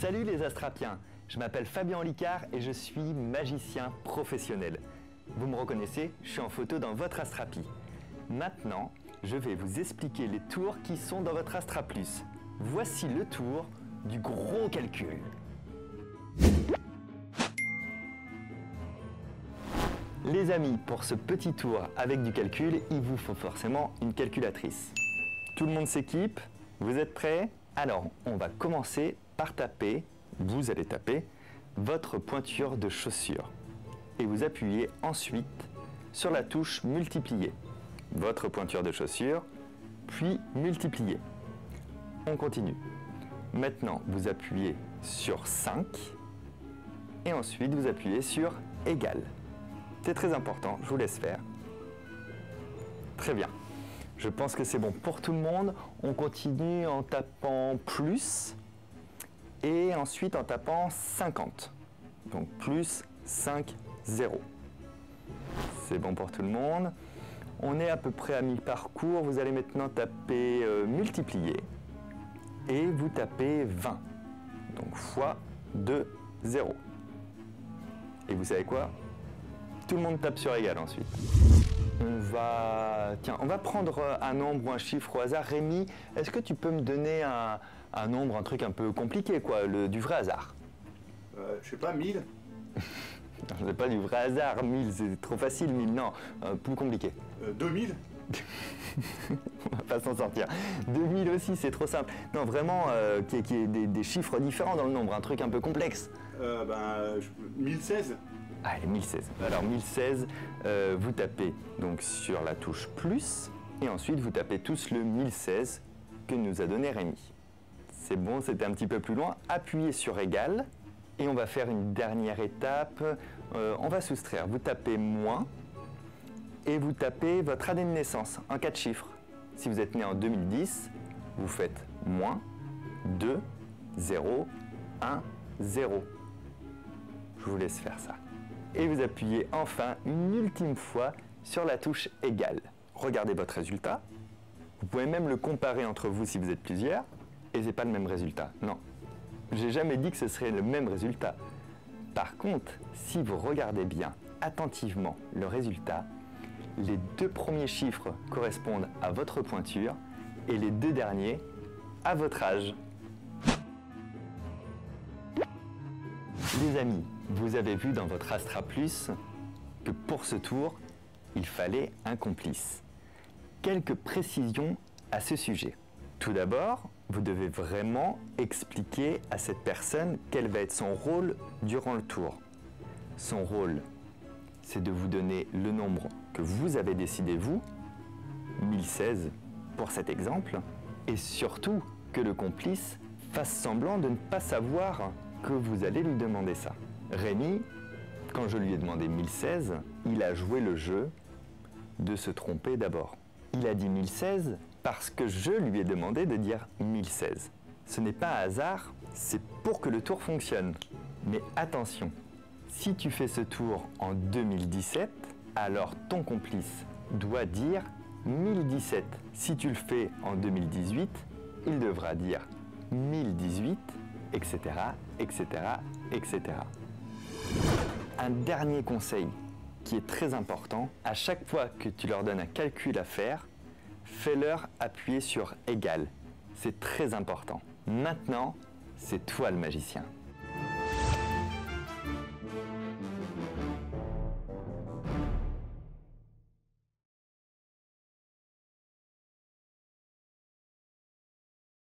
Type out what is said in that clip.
Salut les Astrapiens, je m'appelle Fabien Licard et je suis magicien professionnel. Vous me reconnaissez, je suis en photo dans votre Astrapie. Maintenant, je vais vous expliquer les tours qui sont dans votre Astra Plus. Voici le tour du gros calcul. Les amis, pour ce petit tour avec du calcul, il vous faut forcément une calculatrice. Tout le monde s'équipe, vous êtes prêts? Alors, on va commencer par taper, vous allez taper, votre pointure de chaussure. Et vous appuyez ensuite sur la touche multiplier. Votre pointure de chaussure, puis multiplier. On continue. Maintenant, vous appuyez sur 5 et ensuite vous appuyez sur égal. C'est très important, je vous laisse faire. Très bien. Je pense que c'est bon pour tout le monde. On continue en tapant plus et ensuite en tapant 50. Donc plus 5, 0. C'est bon pour tout le monde. On est à peu près à mi-parcours. Vous allez maintenant taper multiplier et vous tapez 20. Donc fois 2, 0. Et vous savez quoi? Tout le monde tape sur égal ensuite. On va prendre un nombre ou un chiffre au hasard. Rémi, est-ce que tu peux me donner un nombre, un truc un peu compliqué, quoi, du vrai hasard? Je sais pas, 1000. Non, c'est pas du vrai hasard, 1000, c'est trop facile, 1000, non, plus compliqué. 2000. On va pas s'en sortir. 2000 aussi, c'est trop simple. Non, vraiment, qu'il y ait des chiffres différents dans le nombre, un truc un peu complexe. 1016. Allez, 1016. Alors 1016, vous tapez donc sur la touche plus et ensuite vous tapez tous le 1016 que nous a donné Rémi. C'est bon, c'était un petit peu plus loin. Appuyez sur égal et on va faire une dernière étape. On va soustraire. Vous tapez moins et vous tapez votre année de naissance en 4 chiffres. Si vous êtes né en 2010, vous faites moins 2, 0, 1, 0. Je vous laisse faire ça. Et vous appuyez enfin une ultime fois sur la touche égal. Regardez votre résultat. Vous pouvez même le comparer entre vous si vous êtes plusieurs. Et ce n'est pas le même résultat. Non. J'ai jamais dit que ce serait le même résultat. Par contre, si vous regardez bien attentivement le résultat, les 2 premiers chiffres correspondent à votre pointure et les 2 derniers à votre âge. Les amis, vous avez vu dans votre Astra Plus que pour ce tour, il fallait un complice. Quelques précisions à ce sujet. Tout d'abord, vous devez vraiment expliquer à cette personne quel va être son rôle durant le tour. Son rôle, c'est de vous donner le nombre que vous avez décidé vous, 1016 pour cet exemple, et surtout que le complice fasse semblant de ne pas savoir que vous allez lui demander ça. Rémi, quand je lui ai demandé 1016, il a joué le jeu de se tromper d'abord. Il a dit 1016 parce que je lui ai demandé de dire 1016. Ce n'est pas un hasard, c'est pour que le tour fonctionne. Mais attention, si tu fais ce tour en 2017, alors ton complice doit dire 1017. Si tu le fais en 2018, il devra dire 1018, etc., etc., etc. Un dernier conseil qui est très important, à chaque fois que tu leur donnes un calcul à faire, fais-leur appuyer sur égal. C'est très important. Maintenant, c'est toi le magicien.